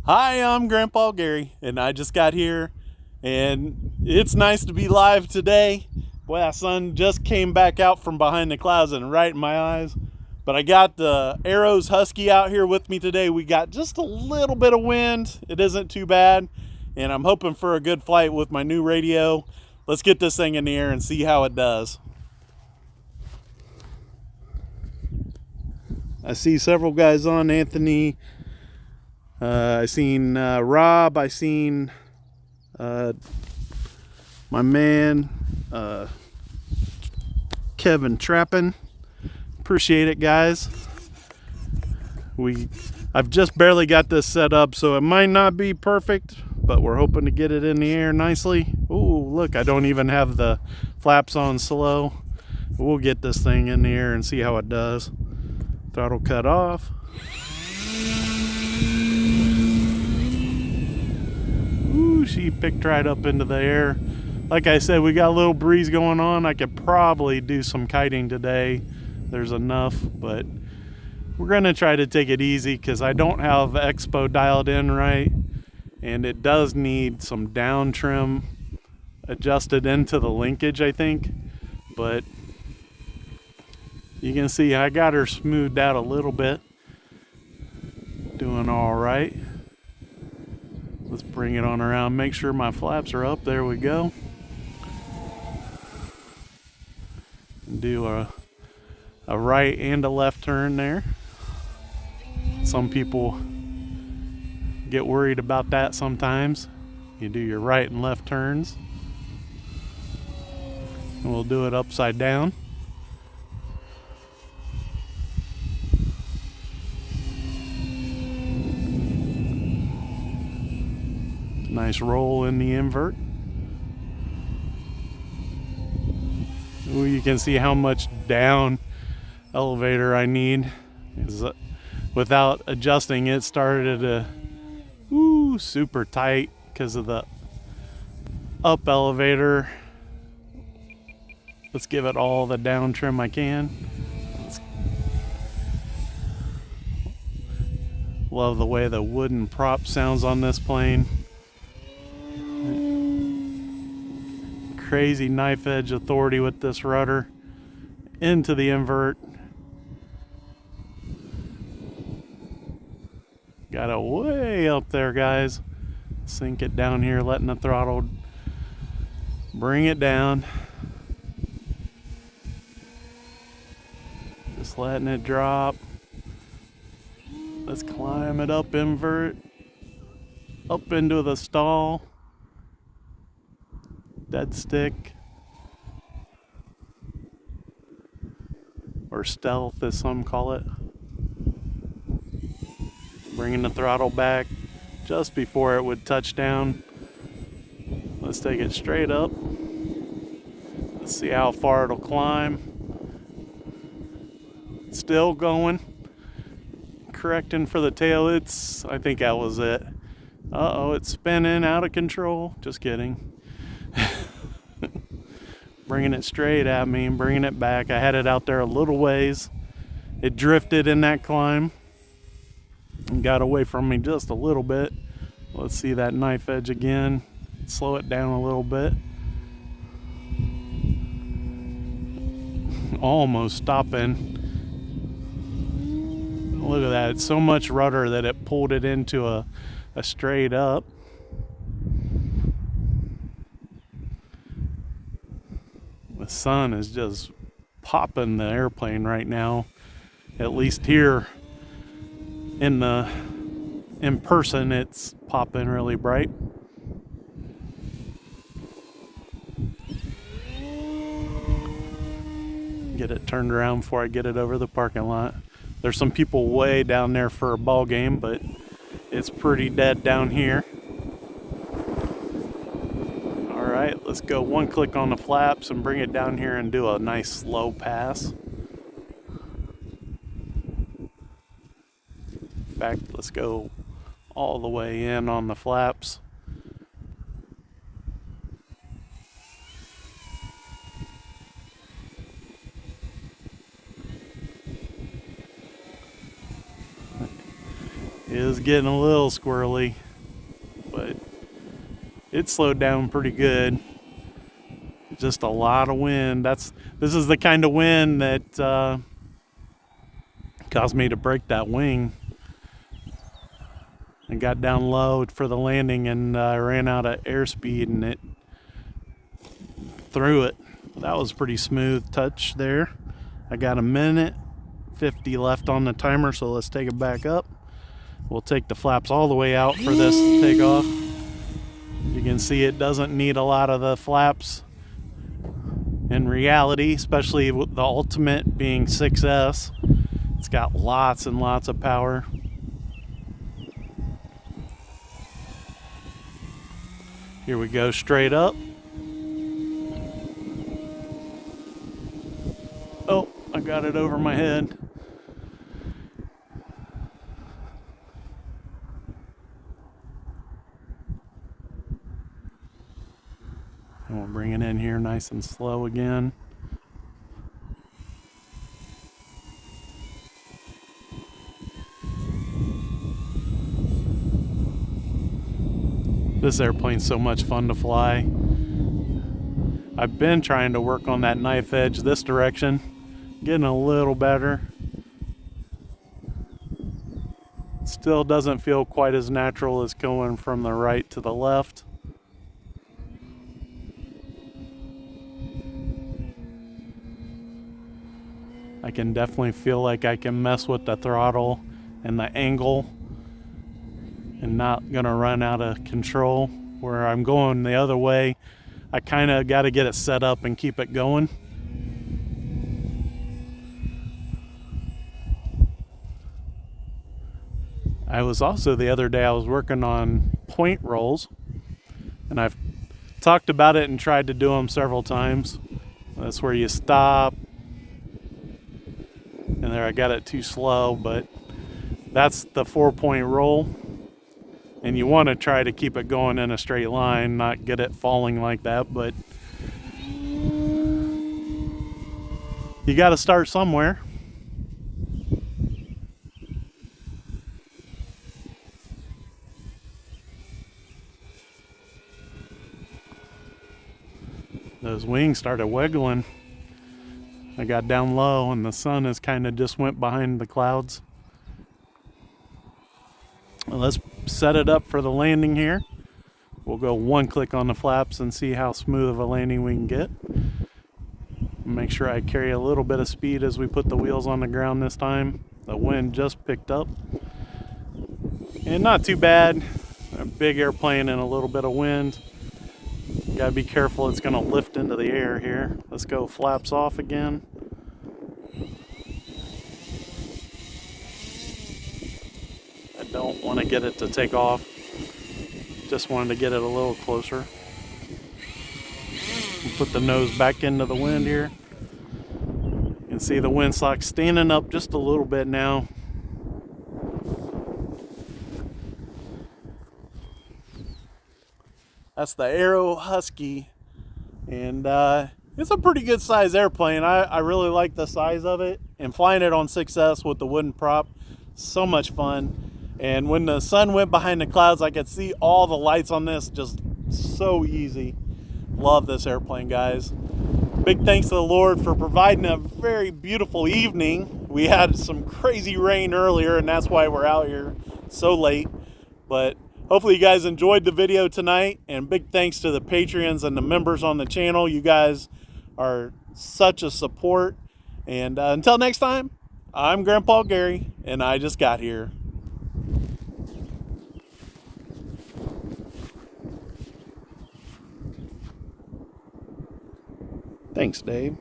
Hi, I'm Grandpa Gary, and I just got here, and it's nice to be live today. Boy, that sun just came back out from behind the clouds and right in my eyes. But I got the Arrows Husky out here with me today. We got just a little bit of wind. It isn't too bad, and I'm hoping for a good flight with my new radio. Let's get this thing in the air and see how it does. I see several guys on. Anthony, I seen Rob, I seen my man Kevin Trappen. Appreciate it, guys. I've just barely got this set up, so it might not be perfect, but we're hoping to get it in the air nicely. Oh, look, I don't even have the flaps on slow. We'll get this thing in the air and see how it does. Throttle cut off. Ooh, she picked right up into the air. Like I said, we got a little breeze going on. I could probably do some kiting today. There's enough, but we're going to try to take it easy because I don't have Expo dialed in right, and it does need some down trim adjusted into the linkage, I think. But you can see I got her smoothed out a little bit. Doing all right. Let's bring it on around. Make sure my flaps are up. There we go. Do a right and a left turn there. Some people get worried about that sometimes. You do your right and left turns. And we'll do it upside down. Nice roll in the invert. Ooh, you can see how much down elevator I need. Without adjusting, it started to super tight because of the up elevator. Let's give it all the down trim I can. Love the way the wooden prop sounds on this plane. Crazy knife edge authority with this rudder into the invert. Got it way up there, guys. Sink it down here, letting the throttle bring it down. Just letting it drop. Let's climb it up, invert, up into the stall. Dead stick, or stealth as some call it. Bringing the throttle back just before it would touch down. Let's take it straight up. Let's see how far it'll climb. Still going. Correcting for the tail. I think that was it. Uh-oh, it's spinning out of control. Just kidding. Bringing it straight at me and bringing it back. I had it out there a little ways. It drifted in that climb and got away from me just a little bit. Let's see that knife edge again. Slow it down a little bit. Almost stopping. Look at that. It's so much rudder that it pulled it into a straight up. The sun is just popping the airplane right now. At least here in person, it's popping really bright. Get it turned around before I get it over the parking lot. There's some people way down there for a ball game, but it's pretty dead down here. Alright, let's go one click on the flaps and bring it down here and do a nice slow pass. In fact, let's go all the way in on the flaps. It was getting a little squirrely, but it slowed down pretty good. Just a lot of wind. This is the kind of wind that caused me to break that wing. I got down low for the landing and I ran out of airspeed and it threw it. That was pretty smooth touch there. I got 1:50 left on the timer, so let's take it back up. We'll take the flaps all the way out for this takeoff. You can see it doesn't need a lot of the flaps in reality, especially with the Ultimate being 6S. It's got lots and lots of power. Here we go, straight up. Oh, I got it over my head. And we'll bring it in here nice and slow again. This airplane's so much fun to fly. I've been trying to work on that knife edge this direction, getting a little better. Still doesn't feel quite as natural as going from the right to the left. I can definitely feel like I can mess with the throttle and the angle and not gonna run out of control. Where I'm going the other way, I kind of got to get it set up and keep it going. I was also the other day I was working on point rolls, and I've talked about it and tried to do them several times. That's where you stop, and there I got it too slow, but that's the 4-point roll. And you want to try to keep it going in a straight line, not get it falling like that, but you got to start somewhere. Those wings started wiggling. I got down low and the sun has kind of just went behind the clouds. Well, let's set it up for the landing here. We'll go one click on the flaps and see how smooth of a landing we can get. Make sure I carry a little bit of speed as we put the wheels on the ground this time. The wind just picked up. And not too bad. A big airplane and a little bit of wind. Gotta be careful, it's gonna lift into the air here. Let's go flaps off again. I don't want to get it to take off. Just wanted to get it a little closer. We'll put the nose back into the wind here. You can see the windsock standing up just a little bit now. That's the Arrows Husky, and it's a pretty good size airplane. I really like the size of it, and flying it on 6S with the wooden prop, so much fun. And when the sun went behind the clouds, I could see all the lights on this, just so easy. Love this airplane, guys. Big thanks to the Lord for providing a very beautiful evening. We had some crazy rain earlier, and that's why we're out here so late. But hopefully you guys enjoyed the video tonight, and big thanks to the Patreons and the members on the channel. You guys are such a support. And until next time, I'm Grandpa Gary, and I just got here. Thanks, Dave.